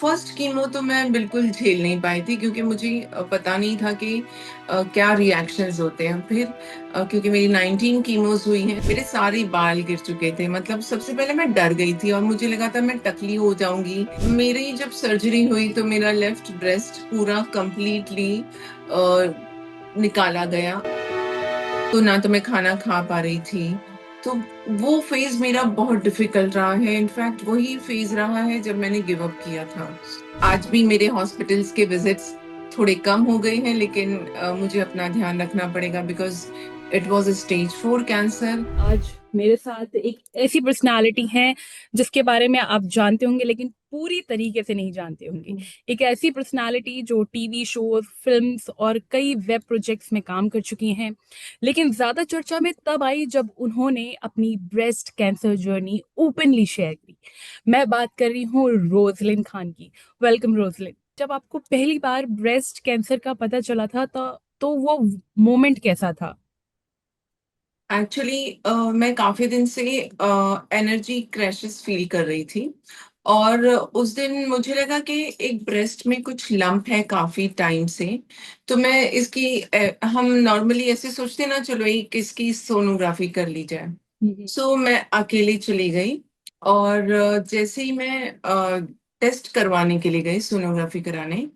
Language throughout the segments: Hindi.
फर्स्ट कीमो तो मैं बिल्कुल झेल नहीं पाई थी क्योंकि मुझे पता नहीं था कि क्या रिएक्शंस होते हैं। फिर क्योंकि मेरी 19 कीमोस हुई हैं, मेरे सारे बाल गिर चुके थे। मतलब सबसे पहले मैं डर गई थी और मुझे लगा था मैं टकली हो जाऊंगी। मेरी जब सर्जरी हुई तो मेरा लेफ्ट ब्रेस्ट पूरा कंप्लीटली निकाला गया। तो ना तो मैं खाना खा पा रही थी। तो वो फेज मेरा बहुत डिफिकल्ट रहा है। इनफैक्ट वही फेज रहा है जब मैंने गिव अप किया था। आज भी मेरे हॉस्पिटल्स के विजिट्स थोड़े कम हो गए हैं, लेकिन मुझे अपना ध्यान रखना पड़ेगा because it was a stage 4 cancer. आज मेरे साथ एक ऐसी पर्सनालिटी है जिसके बारे में आप जानते होंगे लेकिन पूरी तरीके से नहीं जानते होंगे। एक ऐसी पर्सनालिटी जो टीवी शोज, फिल्म्स और कई वेब प्रोजेक्ट्स में काम कर चुकी हैं, लेकिन ज्यादा चर्चा में तब आई जब उन्होंने अपनी breast cancer journey openly share की। मैं बात कर रही हूँ रोजलिन खान की। वेलकम रोजलिन। जब आपको पहली बार ब्रेस्ट कैंसर का पता चला था तो वो मोमेंट कैसा था? एक्चुअली मैं काफी दिन से एनर्जी क्रैशेस फील कर रही थी। और उस दिन मुझे लगा कि एक ब्रेस्ट में कुछ लंप है काफी टाइम से। तो मैं इसकी हम नॉर्मली ऐसे सोचते हैं ना, चलो एक इसकी सोनोग्राफी कर ली जाए। हम्म। सो मैं अकेली चली गई। और जैसे ही मैं टेस्ट करवाने के लिए गई, सोनोग्राफी कराने,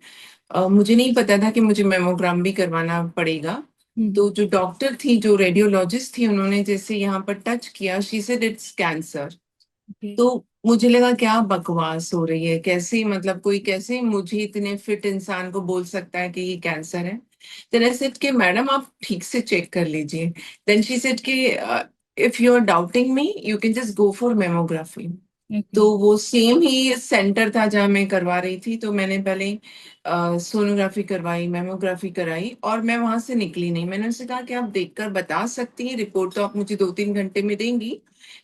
मुझे नहीं पता था कि मुझे मेमोग्राम भी करवाना पड़ेगा। हम्म। तो जो डॉक्टर थी, जो रेडियोलॉजिस्ट थी, उन्होंने जैसे यहाँ पर टच किया, she said it's cancer. Okay. तो मुझे लगा क्या बकवास हो रही है, कैसे मतलब कोई कैसे मुझे इतने फिट इंसान को बोल सकता है कि ये कैंसर है। देन आई सेड कि मैडम आप ठीक से चेक कर लीजिए। देन शी सेड कि if you are doubting me you can just go for mammography. Okay. तो वो सेम ही सेंटर था जहाँ मैं करवा रही थी। तो मैंने पहले सोनोग्राफी करवाई, मेमोग्राफी कराई, और मैं वहां से निकली नहीं। मैंने उनसे कहा कि आप देखकर बता सकती हैं, रिपोर्ट तो आप मुझे 2-3 घंटे में देंगी,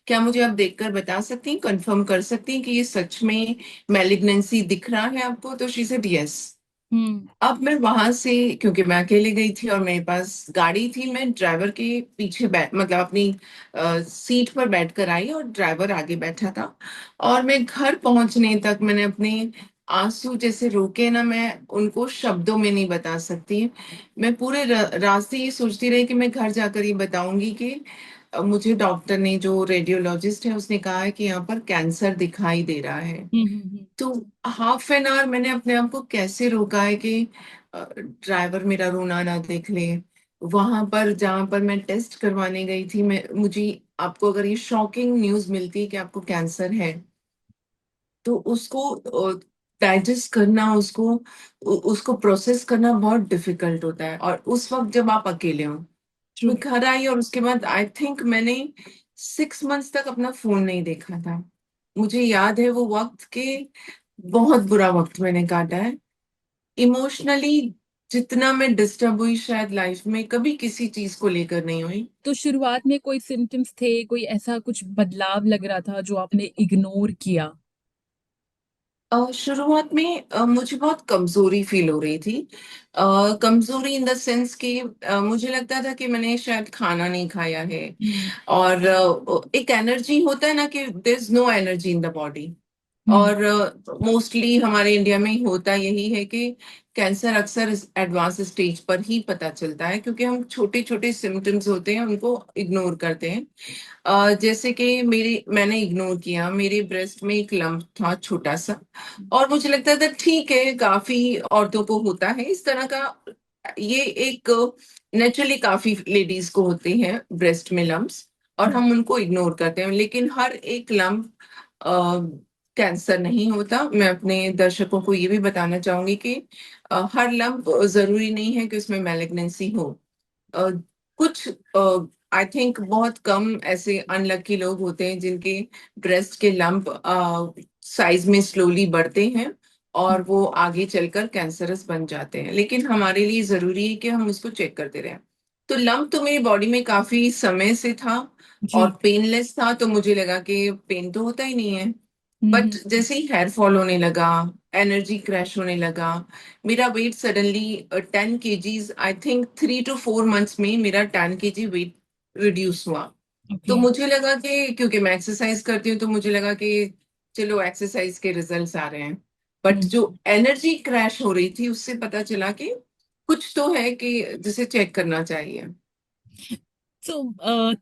क्या मुझे आप देखकर बता सकती हैं, कंफर्म कर सकती हैं कि ये सच में मैलिग्नेंसी दिख रहा है आपको? तो शी सेड यस। हम्म। अब मैं वहां से, क्योंकि मैं अकेले गई थी और मेरे पास गाड़ी थी, मैं ड्राइवर के पीछे बैठ मतलब अपनी सीट पर बैठ कर आई और ड्राइवर आगे बैठा था। और मैं घर पहुंचने तक मैंने अपने आंसू जैसे रोके ना, मैं उनको शब्दों में नहीं बता सकती। मैं पूरे रास्ते ये सोचती रही कि मैं घर जाकर ये बताऊंगी कि मुझे डॉक्टर ने, जो रेडियोलॉजिस्ट है, उसने कहा है कि यहाँ पर कैंसर दिखाई दे रहा है। हम्म। तो हाफ एन आवर मैंने अपने आप को कैसे रोका है कि ड्राइवर मेरा रोना ना देख ले। वहां पर जहां पर मैं टेस्ट करवाने गई थी, मैं मुझे आपको अगर ये शॉकिंग न्यूज मिलती है कि आपको कैंसर है, तो उसको डाइजेस्ट करना, उसको प्रोसेस करना बहुत डिफिकल्ट होता है, और उस वक्त जब आप अकेले हो। ट्रू। मैं घर आई और उसके बाद आई थिंक मैंने 6 मंथ्स तक अपना फोन नहीं देखा था। मुझे याद है वो वक्त के बहुत बुरा वक्त मैंने काटा है इमोशनली। जितना मैं डिस्टर्ब हुई शायद लाइफ में कभी किसी चीज को लेकर नहीं हुई। तो शुरुआत में कोई सिम्टम्स थे, कोई ऐसा कुछ बदलाव लग रहा था जो आपने इग्नोर किया? शुरुआत में मुझे बहुत कमजोरी फील हो रही थी। कमजोरी इन द सेंस कि मुझे लगता था कि मैंने शायद खाना नहीं खाया है। हम्म। और एक एनर्जी होता है ना कि there is no energy in the body. Hmm. और मोस्टली हमारे इंडिया में होता यही है कि कैंसर अक्सर एडवांस स्टेज पर ही पता चलता है, क्योंकि हम छोटे छोटे सिम्टम्स होते हैं उनको इग्नोर करते हैं। जैसे कि मैंने इग्नोर किया, मेरे ब्रेस्ट में एक लंप था छोटा सा। और मुझे लगता था ठीक है, काफी औरतों को होता है इस तरह का। ये एक नेचुरली काफी लेडीज को होते हैं ब्रेस्ट में लम्प्स, और हम उनको इग्नोर करते हैं। लेकिन हर एक लंप कैंसर नहीं होता। मैं अपने दर्शकों को ये भी बताना चाहूंगी कि हर लंप जरूरी नहीं है कि उसमें मैलिग्नेंसी हो। अ, कुछ आई थिंक बहुत कम ऐसे अनलकी लोग होते हैं जिनके ब्रेस्ट के लंप साइज में स्लोली बढ़ते हैं और वो आगे चलकर कैंसरस बन जाते हैं। लेकिन हमारे लिए जरूरी है कि हम उसको चेक करते रहें। तो लंप तो मेरी बॉडी में काफी समय से था और जी। पेनलेस था, तो मुझे लगा कि पेन तो होता ही नहीं है। बट हम्म। जैसे ही हेयर फॉल होने लगा, एनर्जी क्रैश होने लगा, मेरा weight suddenly 10 kgs, I think 3 to 4 months में मेरा 10 केजी वेट रिड्यूस हुआ। तो ओके। मुझे लगा कि क्योंकि मैं एक्सरसाइज करती हूँ, तो मुझे लगा कि चलो एक्सरसाइज के रिजल्ट्स आ रहे हैं। बट हम्म। जो एनर्जी क्रैश हो रही थी उससे पता चला कि कुछ तो है कि जिसे चेक करना चाहिए। तो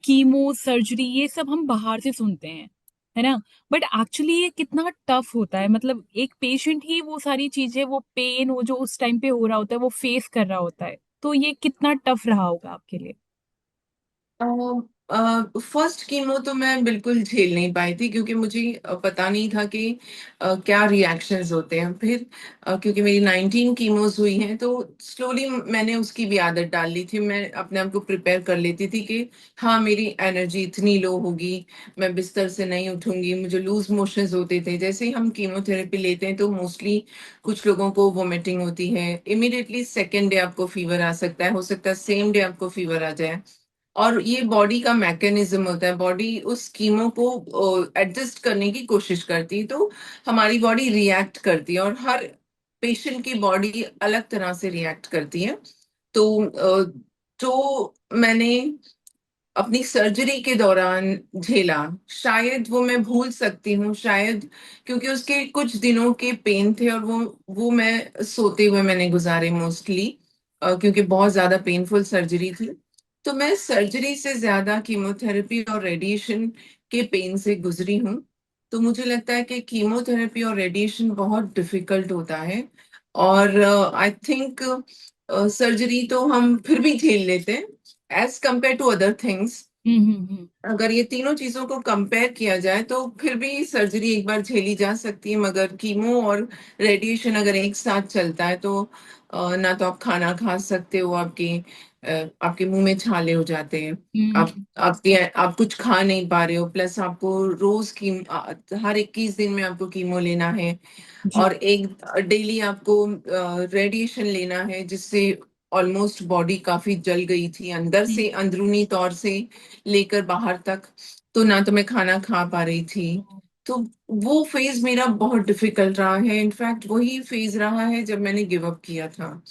कीमो सर्जरी ये सब हम बाहर से सुनते हैं, है ना? बट एक्चुअली ये कितना टफ होता है, मतलब एक पेशेंट ही वो सारी चीजें, वो पेन वो जो उस टाइम पे हो रहा होता है वो फेस कर रहा होता है, तो ये कितना टफ रहा होगा आपके लिए? फर्स्ट कीमो तो मैं बिल्कुल झेल नहीं पाई थी, क्योंकि मुझे पता नहीं था कि क्या रिएक्शंस होते हैं। फिर क्योंकि मेरी 19 कीमोज हुई हैं, तो स्लोली मैंने उसकी भी आदत डाल ली थी। मैं अपने आप को प्रिपेयर कर लेती थी कि हाँ, मेरी एनर्जी इतनी लो होगी, मैं बिस्तर से नहीं उठूंगी। मुझे लूज मोशंस होते थे जैसे ही हम कीमोथेरेपी लेते हैं, तो मोस्टली कुछ लोगों को वोमिटिंग होती है, इमिडिएटली सेकेंड डे आपको फीवर आ सकता है, हो सकता है सेम डे आपको फीवर आ जाए। और ये बॉडी का मैकेनिज्म होता है, बॉडी उस कीमो को एडजस्ट करने की कोशिश करती है, तो हमारी बॉडी रिएक्ट करती है, और हर पेशेंट की बॉडी अलग तरह से रिएक्ट करती है। तो जो मैंने अपनी सर्जरी के दौरान झेला, शायद वो मैं भूल सकती हूँ, शायद क्योंकि उसके कुछ दिनों के पेन थे, और वो मैं सोते हुए मैंने गुजारे मोस्टली, क्योंकि बहुत ज्यादा पेनफुल सर्जरी थी। तो मैं सर्जरी से ज्यादा कीमोथेरेपी और रेडिएशन के पेन से गुजरी हूँ। तो मुझे लगता है कि कीमोथेरेपी और रेडिएशन बहुत डिफिकल्ट होता है, और आई थिंक सर्जरी तो हम फिर भी झेल लेते हैं as compare to other things. Hmm. अगर ये तीनों चीजों को कंपेयर किया जाए तो फिर भी सर्जरी एक बार झेली जा सकती है, मगर कीमो और रेडिएशन अगर एक साथ चलता है तो ना तो आप खाना खा सकते हो, आपके मुंह में छाले हो जाते हैं, हम्म। आप कुछ खा नहीं पा रहे हो, प्लस आपको रोज की हर 21 दिन में आपको कीमो लेना है, जी। और एक डेली आपको रेडिएशन लेना है, जिससे ऑलमोस्ट बॉडी काफी जल गई थी अंदर से, हम्म। अंदरूनी तौर से लेकर बाहर तक। तो ना तो मैं खाना खा पा रही थी। तो वो फेज मेरा बहुत डिफिकल्ट रहा है, इनफैक्ट वही फेज रहा है जब मैंने गिव अप किया था।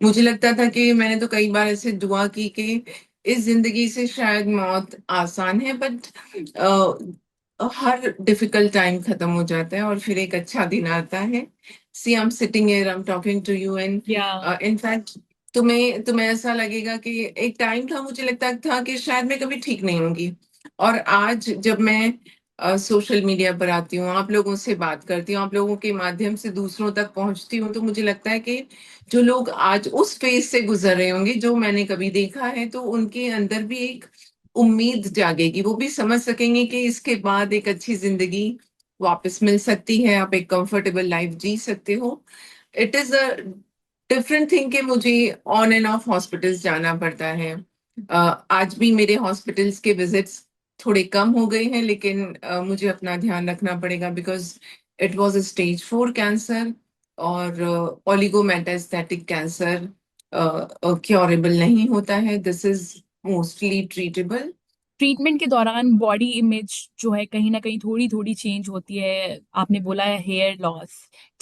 मुझे लगता था कि मैंने तो कई बार ऐसे दुआ की कि इस जिंदगी से शायद मौत आसान है, बट हर डिफिकल्ट टाइम खत्म हो जाता है और फिर एक अच्छा दिन आता है। See I am sitting here, I am talking to you, and yeah. In fact तुम्हें ऐसा लगेगा कि एक टाइम था, मुझे लगता था कि शायद मैं कभी ठीक नहीं होंगी। और आज जब मैं सोशल मीडिया पर आती हूँ, आप लोगों से बात करती हूँ, आप लोगों के माध्यम से दूसरों तक पहुंचती हूँ, तो मुझे लगता है कि जो लोग आज उस फेज से गुजर रहे होंगे जो मैंने कभी देखा है, तो उनके अंदर भी एक उम्मीद जागेगी, वो भी समझ सकेंगे कि इसके बाद एक अच्छी जिंदगी वापस मिल सकती है, आप एक कंफर्टेबल लाइफ जी सकते हो। It is a different thing कि मुझे ऑन एंड ऑफ हॉस्पिटल्स जाना पड़ता है। आज भी मेरे हॉस्पिटल्स के विजिट्स थोड़े कम हो गए हैं, लेकिन मुझे अपना ध्यान रखना पड़ेगा, because it was a stage 4 cancer, और ओलिगोमेटास्टैटिक कैंसर क्योरेबल नहीं होता है, this is mostly treatable. Treatment के दौरान बॉडी इमेज जो है कहीं ना कहीं थोड़ी थोड़ी चेंज होती है, आपने बोला है हेयर लॉस,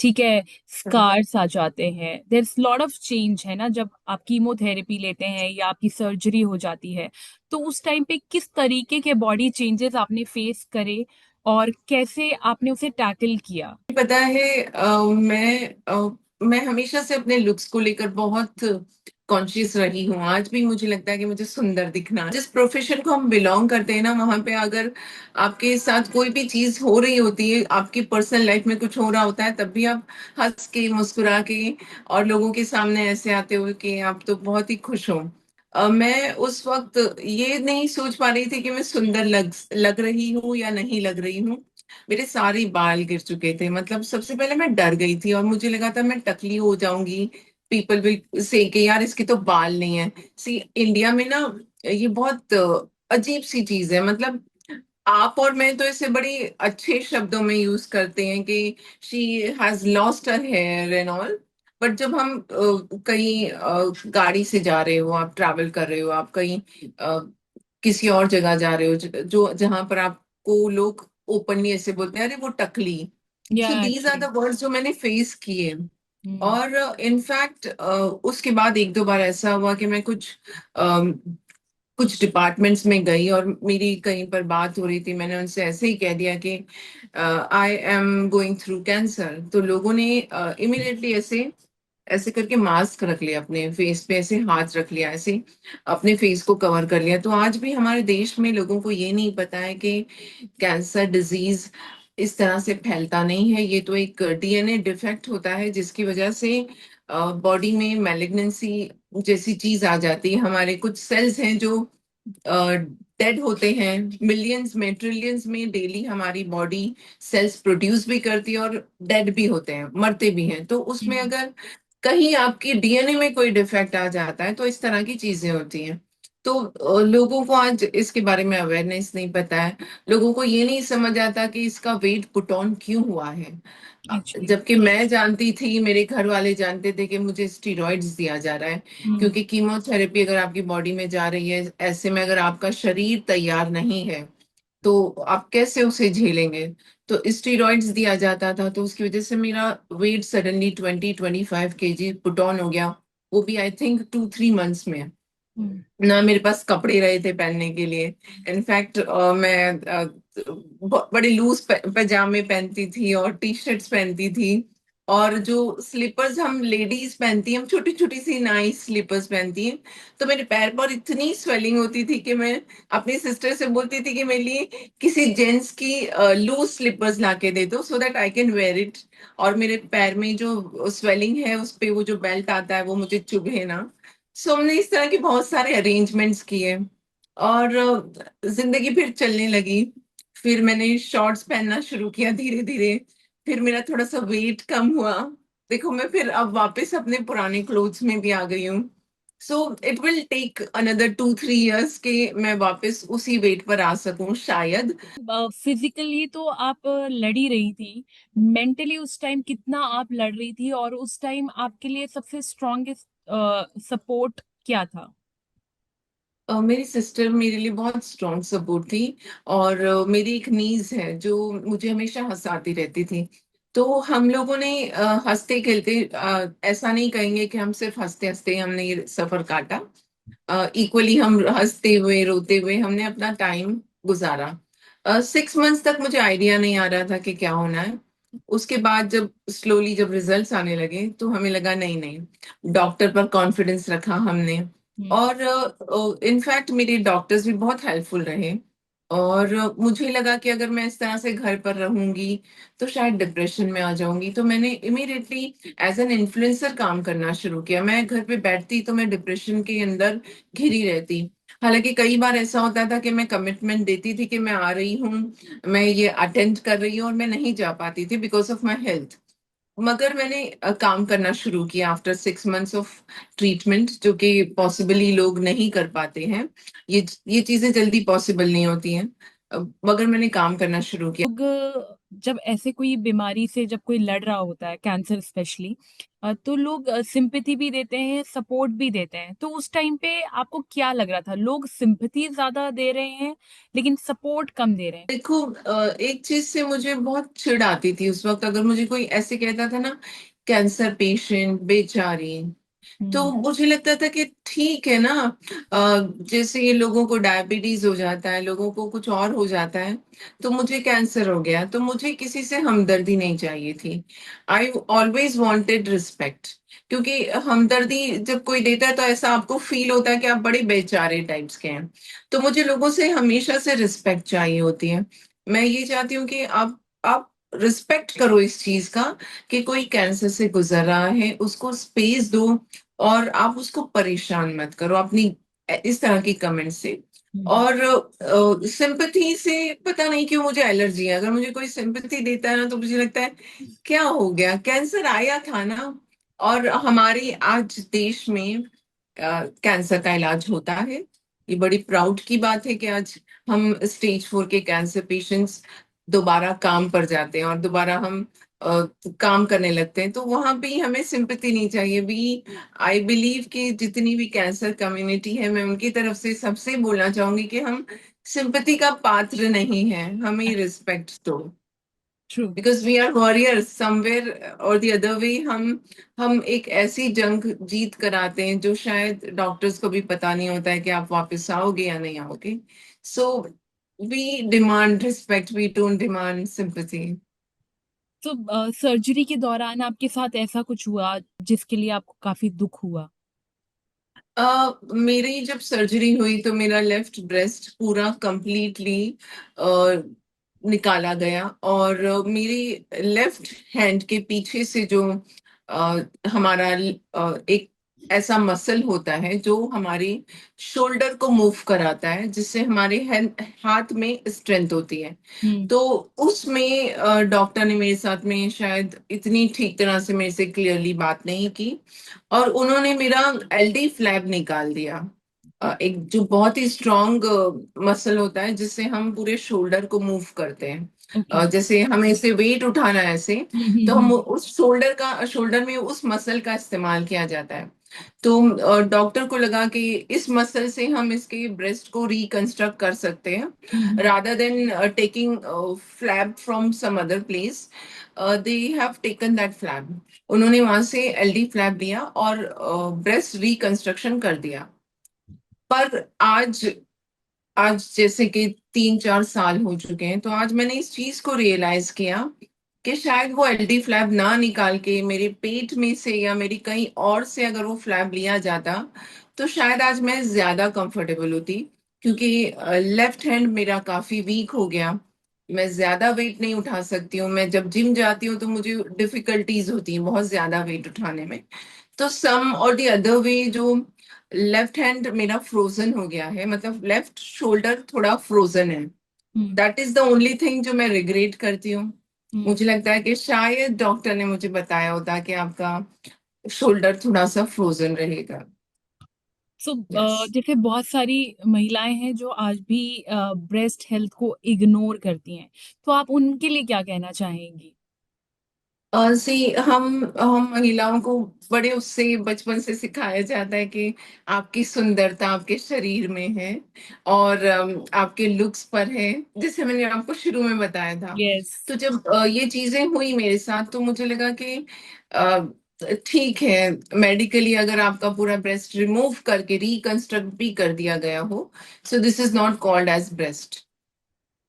ठीक है, स्कार्स आ जाते हैं, there is lot of change, है ना? जब आप कीमोथेरेपी लेते हैं या आपकी सर्जरी हो जाती है, तो उस टाइम पे किस तरीके के बॉडी चेंजेस आपने फेस करे और कैसे आपने उसे टैकल किया? पता है, मैं हमेशा से अपने लुक्स को लेकर बहुत कॉन्शियस रही हूँ। आज भी मुझे लगता है कि मुझे सुंदर दिखना, जिस प्रोफेशन को हम बिलोंग करते हैं ना, वहां पे अगर आपके साथ कोई भी चीज हो रही होती है, आपकी पर्सनल लाइफ में कुछ हो रहा होता है, तब भी आप हंस के मुस्कुरा के और लोगों के सामने ऐसे आते हो कि आप तो बहुत ही खुश हो। मैं उस वक्त ये नहीं सोच पा रही थी कि मैं सुंदर लग रही हूँ या नहीं लग रही हूँ। मेरे सारे बाल गिर चुके थे, मतलब सबसे पहले मैं डर गई थी और मुझे लगा था मैं टकली हो जाऊंगी, पीपल विल से कि यार इसके तो बाल नहीं है। सी इंडिया में ना ये बहुत अजीब सी चीज है, मतलब आप और मैं तो इसे बड़ी अच्छे शब्दों में यूज करते हैं कि she has lost her hair and all. But जब हम कहीं गाड़ी से जा रहे हो, आप ट्रैवल कर रहे हो, आप कहीं किसी और जगह जा रहे हो, जो जहां पर आपको लोग ओपनली ऐसे बोलते हैं, अरे वो टकली। या so these are actually. The words जो मैंने फेस किए। हम्म। और इनफैक्ट उसके बाद एक दो बार ऐसा हुआ कि मैं कुछ कुछ डिपार्टमेंट्स में गई और मेरी कहीं पर बात हो रही थी, मैंने उनसे ऐसे ही कह दिया कि I am going through cancer. तो लोगों ने इमिडिएटली ऐसे ऐसे करके मास्क रख लिया, अपने फेस पे ऐसे हाथ रख लिया, ऐसे अपने फेस को कवर कर लिया। तो आज भी हमारे देश में लोगों को ये नहीं पता है कि कैंसर डिजीज इस तरह से फैलता नहीं है। ये तो एक डीएनए डिफेक्ट होता है जिसकी वजह से बॉडी में मैलिग्नेंसी जैसी चीज आ जाती है। हमारे कुछ सेल्स हैं जो डेड होते हैं, मिलियंस में ट्रिलियंस में डेली हमारी बॉडी सेल्स प्रोड्यूस भी करती है और डेड भी होते हैं, मरते भी हैं। तो उसमें हम्म। अगर कहीं आपकी डीएनए में कोई डिफेक्ट आ जाता है तो इस तरह की चीजें होती हैं। तो लोगों को आज इसके बारे में अवेयरनेस नहीं पता है। लोगों को ये नहीं समझ आता कि इसका वेट पुट ऑन क्यों हुआ है। एक्चुअली। जबकि मैं जानती थी, मेरे घर वाले जानते थे कि मुझे स्टीरॉइड्स दिया जा रहा है, हम्म। क्योंकि कीमोथेरेपी अगर आपकी बॉडी में जा रही है, ऐसे में अगर आपका शरीर तैयार नहीं है तो आप कैसे उसे झेलेंगे। तो स्टीरॉइड्स दिया जाता था, तो उसकी वजह से मेरा weight suddenly 20-25 kg put on हो गया। वो भी आई थिंक 2-3 मंथ्स में। हम्म। ना मेरे पास कपड़े रहे थे पहनने के लिए। इनफैक्ट मैं बड़े लूज पैजामे पहनती थी और टी शर्ट्स पहनती थी। और जो स्लीपर्स हम लेडीज पहनती हैं, हम छोटी छोटी सी नाइस स्लीपर्स पहनती हैं। तो मेरे पैर पर इतनी स्वेलिंग होती थी कि मैं अपनी सिस्टर से बोलती थी कि मेरे लिए किसी जेंट्स की लूज स्लीपर्स ला के दे दो, so that I can wear it. और मेरे पैर में जो स्वेलिंग है उस पे वो जो बेल्ट आता है वो मुझे चुभे ना। सो हमने इस तरह के बहुत सारे अरेंजमेंट्स किए और जिंदगी फिर चलने लगी। फिर मैंने शॉर्ट्स पहनना शुरू किया धीरे धीरे। फिर मेरा थोड़ा सा वेट कम हुआ। देखो मैं फिर अब वापस अपने पुराने क्लोथ्स में भी आ गई हूँ। So it will take another 2-3 years के मैं वापस उसी वेट पर आ सकूं शायद। फिजिकली तो आप लड़ ही रही थी, मेंटली उस टाइम कितना आप लड़ रही थी, और उस टाइम आपके लिए सबसे स्ट्रॉन्गेस्ट सपोर्ट क्या था? मेरी सिस्टर मेरे लिए बहुत स्ट्रॉन्ग सपोर्ट थी। और मेरी एक नीज है जो मुझे हमेशा हंसाती रहती थी। तो हम लोगों ने हंसते खेलते, ऐसा नहीं कहेंगे कि हम सिर्फ हंसते हंसते हमने ये सफर काटा। इक्वली हम हंसते हुए रोते हुए हमने अपना टाइम गुजारा। 6 मंथ्स तक मुझे आइडिया नहीं आ रहा था कि क्या होना है। उसके बाद जब स्लोली जब रिजल्ट्स आने लगे तो हमें लगा नहीं नहीं, डॉक्टर पर कॉन्फिडेंस रखा हमने। हम्म। और इनफैक्ट मेरे डॉक्टर्स भी बहुत हेल्पफुल रहे। और मुझे लगा कि अगर मैं इस तरह से घर पर रहूंगी तो शायद डिप्रेशन में आ जाऊंगी। तो मैंने इमीडिएटली एज एन इन्फ्लुएंसर काम करना शुरू किया। मैं घर पे बैठती तो मैं डिप्रेशन के अंदर घिरी रहती। हालांकि कई बार ऐसा होता था कि मैं कमिटमेंट देती थी कि मैं आ रही हूँ, मैं ये अटेंड कर रही हूँ, और मैं नहीं जा पाती थी बिकॉज ऑफ माई हेल्थ। मगर मैंने काम करना शुरू किया आफ्टर 6 मंथ्स ऑफ ट्रीटमेंट, जो कि पॉसिबली लोग नहीं कर पाते हैं। ये चीजें जल्दी पॉसिबल नहीं होती हैं। मगर मैंने काम करना शुरू किया। लोग जब ऐसे कोई बीमारी से जब कोई लड़ रहा होता है, कैंसर स्पेशली, तो लोग सिंपैथी भी देते हैं, सपोर्ट भी देते हैं। तो उस टाइम पे आपको क्या लग रहा था, लोग सिंपैथी ज्यादा दे रहे हैं लेकिन सपोर्ट कम दे रहे हैं? देखो एक चीज से मुझे बहुत चिढ़ आती थी उस वक्त, अगर मुझे कोई ऐसे कहता था ना, कैंसर पेशेंट बेचारी। तो हम्म। मुझे लगता था कि ठीक है ना, जैसे ये लोगों को डायबिटीज हो जाता है, लोगों को कुछ और हो जाता है, तो मुझे कैंसर हो गया तो मुझे किसी से हमदर्दी नहीं चाहिए थी। I always wanted respect. क्योंकि हमदर्दी जब कोई देता है तो ऐसा आपको फील होता है कि आप बड़े बेचारे टाइप्स के हैं। तो मुझे लोगों से हमेशा से रिस्पेक्ट चाहिए होती है। मैं ये चाहती हूँ कि आप रिस्पेक्ट करो इस चीज का, कि कोई कैंसर से गुजर रहा है उसको स्पेस दो। और आप उसको परेशान मत करो अपनी इस तरह की कमेंट से। हम्म। और सिंपैथी से पता नहीं क्यों मुझे एलर्जी है। अगर मुझे कोई सिंपैथी देता है ना तो मुझे लगता है क्या हो गया, कैंसर आया था ना। और हमारे आज देश में कैंसर का इलाज होता है। ये बड़ी प्राउड की बात है कि आज हम स्टेज 4 के कैंसर पेशेंट्स दोबारा काम पर जाते हैं और दोबारा हम काम करने लगते हैं। तो वहां भी हमें सिंपैथी नहीं चाहिए भी। आई बिलीव कि जितनी भी कैंसर कम्युनिटी है, मैं उनकी तरफ से सबसे बोलना चाहूंगी कि हम सिंपैथी का पात्र नहीं है, हमें रिस्पेक्ट दो। True. Because we are warriors somewhere or the other way. हम एक ऐसी जंग जीत कर आते हैं जो शायद डॉक्टर्स को भी पता नहीं होता है कि आप वापस आओगे या नहीं आओगे। So we demand respect, we don't demand sympathy. तो सर्जरी के दौरान आपके साथ ऐसा कुछ हुआ जिसके लिए आपको काफी दुख हुआ? मेरी जब सर्जरी हुई तो मेरा लेफ्ट ब्रेस्ट पूरा कंप्लीटली निकाला गया, और मेरी लेफ्ट हैंड के पीछे से जो हमारा एक ऐसा मसल होता है जो हमारी शोल्डर को मूव कराता है, जिससे हमारे हाथ में स्ट्रेंथ होती है। हम्म। तो उसमें डॉक्टर ने मेरे साथ में शायद इतनी ठीक तरह से मेरे से क्लियरली बात नहीं की, और उन्होंने मेरा एलडी फ्लैप निकाल दिया। एक जो बहुत ही स्ट्रॉन्ग मसल होता है जिससे हम पूरे शोल्डर को मूव करते हैं। ओके। जैसे हमें ऐसे वेट उठाना है ऐसे, तो हम उस शोल्डर में उस मसल का इस्तेमाल किया जाता है। तो डॉक्टर को लगा कि इस मसल से हम इसके ब्रेस्ट को रिकंस्ट्रक्ट कर सकते हैं, rather than taking flap from some other place. They have taken that flap. उन्होंने वहां से एलडी फ्लैप लिया और ब्रेस्ट रिकंस्ट्रक्शन कर दिया। पर आज आज जैसे कि 3-4 साल हो चुके हैं, तो आज मैंने इस चीज को रियलाइज किया कि शायद वो एलडी फ्लैप ना निकाल के मेरे पेट में से या मेरी कहीं और से अगर वो फ्लैप लिया जाता, तो शायद आज मैं ज्यादा कंफर्टेबल होती। क्योंकि लेफ्ट हैंड मेरा काफी वीक हो गया। मैं ज्यादा वेट नहीं उठा सकती हूँ। मैं जब जिम जाती हूँ तो मुझे डिफिकल्टीज होती हैं बहुत ज्यादा वेट उठाने में। तो सम और द अदर वे, जो लेफ्ट हैंड मेरा फ्रोजन हो गया है, मतलब लेफ्ट शोल्डर थोड़ा फ्रोजन है। Hmm. That is the only thing जो मैं रिग्रेट करती हूँ। हम्म। मुझे लगता है कि शायद डॉक्टर ने मुझे बताया होता कि आपका शोल्डर थोड़ा सा फ्रोजन रहेगा। So yes. जैसे बहुत सारी महिलाएं हैं जो आज भी ब्रेस्ट हेल्थ को इग्नोर करती हैं, तो आप उनके लिए क्या कहना चाहेंगी? सी हम महिलाओं को बड़े उससे बचपन से सिखाया जाता है कि आपकी सुंदरता आपके शरीर में है, और आपके लुक्स पर है, जैसे मैंने आपको शुरू में बताया था। यस। तो जब ये चीजें हुई मेरे साथ, तो मुझे लगा कि अ, ठीक है, मेडिकली अगर आपका पूरा ब्रेस्ट रिमूव करके रिकंस्ट्रक्ट भी कर दिया गया हो, so this is not called as breast.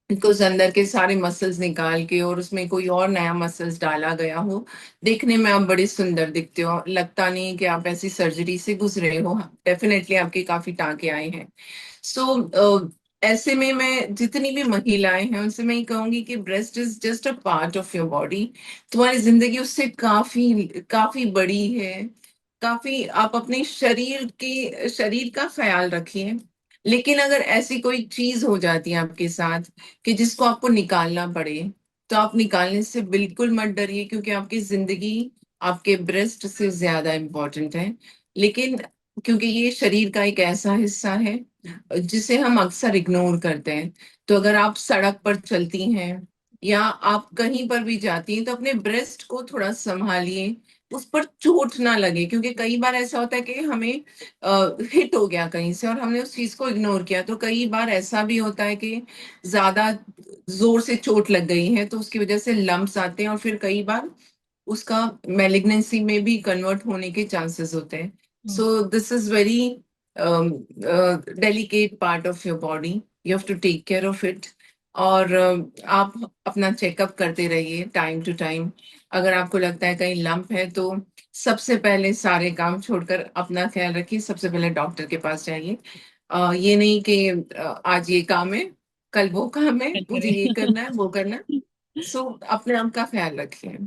Because अंदर के सारे मसल्स निकाल के और उसमें कोई और नया मसल्स डाला गया हो, देखने में आप बड़ी सुंदर दिखते हो, लगता नहीं कि आप ऐसी सर्जरी से गुजरे हो। डेफिनेटली आपके काफी टांके आए हैं। सो ऐसे में मैं जितनी भी महिलाएं हैं उनसे मैं ये कहूंगी कि breast is just a part of your body. तुम्हारी जिंदगी उससे काफी काफी बड़ी है। काफी आप अपने शरीर का ख्याल रखिए। लेकिन अगर ऐसी कोई चीज हो जाती है आपके साथ कि जिसको आपको निकालना पड़े, तो आप निकालने से बिल्कुल मत डरिए, क्योंकि आपकी जिंदगी आपके ब्रेस्ट से ज्यादा इम्पोर्टेंट है। लेकिन क्योंकि ये शरीर का एक ऐसा हिस्सा है जिसे हम अक्सर इग्नोर करते हैं, तो अगर आप सड़क पर चलती हैं या आप कहीं पर भी जाती हैं, तो अपने ब्रेस्ट को थोड़ा संभालिए, उस पर चोट ना लगे। क्योंकि कई बार ऐसा होता है कि हमें हिट हो गया कहीं से और हमने उस चीज को इग्नोर किया, तो कई बार ऐसा भी होता है कि ज्यादा जोर से चोट लग गई है, तो उसकी वजह से लम्प्स आते हैं, और फिर कई बार उसका मेलिग्नेंसी में भी कन्वर्ट होने के चांसेस होते हैं। Hmm. So this is very delicate part of your body. You have to take care of it. और आप अपना चेकअप करते रहिए टाइम टू टाइम। अगर आपको लगता है कहीं लंप है, तो सबसे पहले सारे काम छोड़कर अपना ख्याल रखिए, सबसे पहले डॉक्टर के पास जाइए। ये नहीं कि आज ये काम है, कल वो काम है, चल मुझे ये करें। करना है वो करना है। सो अपने आप का ख्याल रखिए।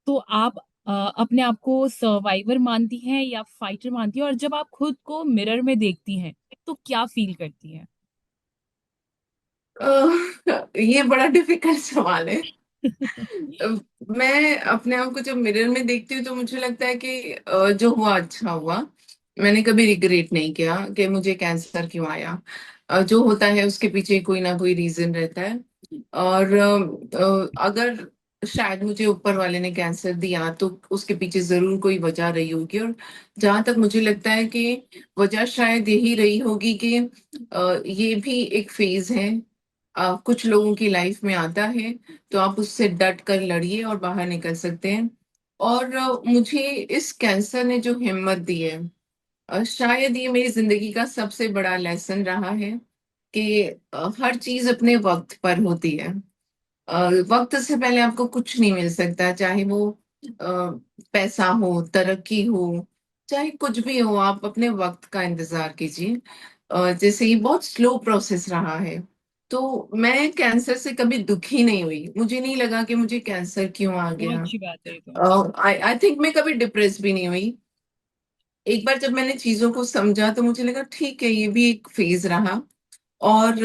तो आप अपने आप को सर्वाइवर मानती हैं या फाइटर मानती हैं, और जब आप खुद को मिरर में देखती हैं तो क्या फील करती हैं? ये बड़ा डिफिकल्ट सवाल है। अ, मैं अपने आप को जब मिरर में देखती हूँ तो मुझे लगता है कि जो हुआ अच्छा हुआ। मैंने कभी रिग्रेट नहीं किया कि मुझे कैंसर क्यों आया। जो होता है उसके पीछे कोई ना कोई रीजन रहता है। और अगर शायद मुझे ऊपर वाले ने कैंसर दिया, तो उसके पीछे जरूर कोई वजह रही होगी। और जहां तक मुझे लगता है कि वजह शायद यही रही होगी कि ये भी एक फेज है। कुछ लोगों की लाइफ में आता है, तो आप उससे डट कर लड़िए और बाहर निकल सकते हैं। और मुझे इस कैंसर ने जो हिम्मत दी है, शायद ये मेरी जिंदगी का सबसे बड़ा लेसन रहा है कि हर चीज अपने वक्त पर होती है। वक्त से पहले आपको कुछ नहीं मिल सकता, चाहे वो पैसा हो, तरक्की हो, चाहे कुछ भी हो, आप अपने वक्त का इंतजार कीजिए। जैसे ये बहुत स्लो प्रोसेस रहा है, तो मैं कैंसर से कभी दुखी नहीं हुई, मुझे नहीं लगा कि मुझे कैंसर क्यों आ बहुत गया। अच्छी बात है ये तो। आई आई थिंक मैं कभी डिप्रेस भी नहीं हुई। एक बार जब मैंने चीजों को समझा तो मुझे लगा ठीक है, ये भी एक फेज रहा। और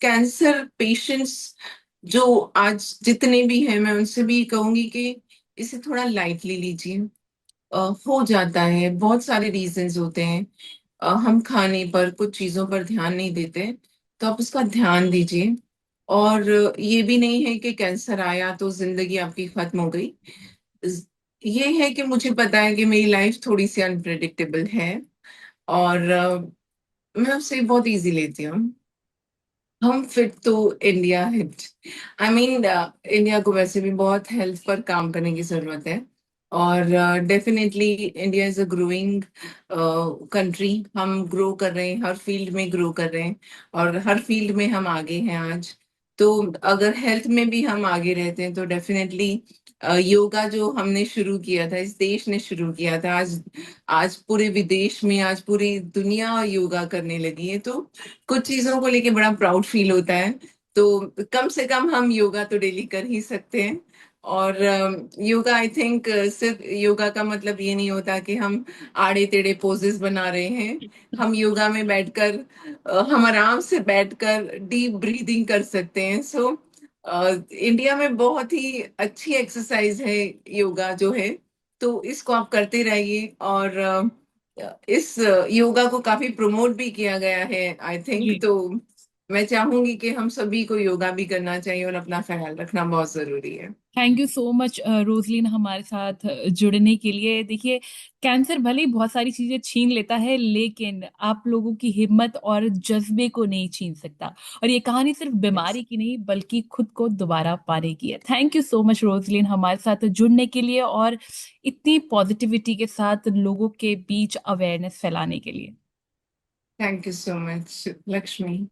कैंसर पेशेंट्स जो आज जितने भी हैं, मैं उनसे भी कहूंगी कि इसे थोड़ा लाइटली लीजिए। हो जाता है, बहुत सारे रीजंस होते हैं। हम खाने पर, कुछ चीजों पर ध्यान नहीं देते, तो आप उसका ध्यान दीजिए। और ये भी नहीं है कि कैंसर आया तो जिंदगी आपकी खत्म हो गई। ये है कि मुझे पता है कि मेरी लाइफ थोड़ी सी अनप्रेडिक्टेबल है, और मैं उसे बहुत इजी लेती हूँ। हम फिट तो India hit. I mean India को वैसे भी बहुत हेल्थ पर काम करने की जरूरत है। और definitely India is a growing country. हम ग्रो कर रहे हैं, हर फील्ड में ग्रो कर रहे हैं, और हर फील्ड में हम आगे हैं आज। तो अगर हेल्थ में भी हम आगे रहते हैं तो डेफिनेटली योगा जो हमने शुरू किया था, इस देश ने शुरू किया था, आज आज पूरे विदेश में, आज पूरी दुनिया योगा करने लगी है। तो कुछ चीजों को लेके बड़ा प्राउड फील होता है। तो कम से कम हम योगा तो डेली कर ही सकते हैं। और योगा आई थिंक सिर्फ योगा का मतलब ये नहीं होता कि हम आड़े टेढ़े पोजेस बना रहे हैं। हम योगा में बैठकर हम आराम से बैठकर डीप ब्रीदिंग कर सकते हैं। सो इंडिया में बहुत ही अच्छी एक्सरसाइज है योगा जो है। तो इसको आप करते रहिए। और इस योगा को काफी प्रमोट भी किया गया है आई थिंक। जी। तो मैं चाहूंगी कि हम सभी को योगा भी करना चाहिए, और अपना ख्याल रखना बहुत जरूरी है। Thank you so much Rozlyn, हमारे साथ जुड़ने के लिए। देखिए, कैंसर भले ही बहुत सारी चीजें छीन लेता है, लेकिन आप लोगों की हिम्मत और जज्बे को नहीं छीन सकता। और ये कहानी सिर्फ Yes. बीमारी की नहीं, बल्कि खुद को दोबारा पाने की है। Thank you so much Rozlyn, हमारे साथ जुड़ने के लिए और इतनी पॉजिटिविटी के साथ लोगों के बीच अवेयरनेस फैलाने के लिए। Thank you so much, Lakshmi.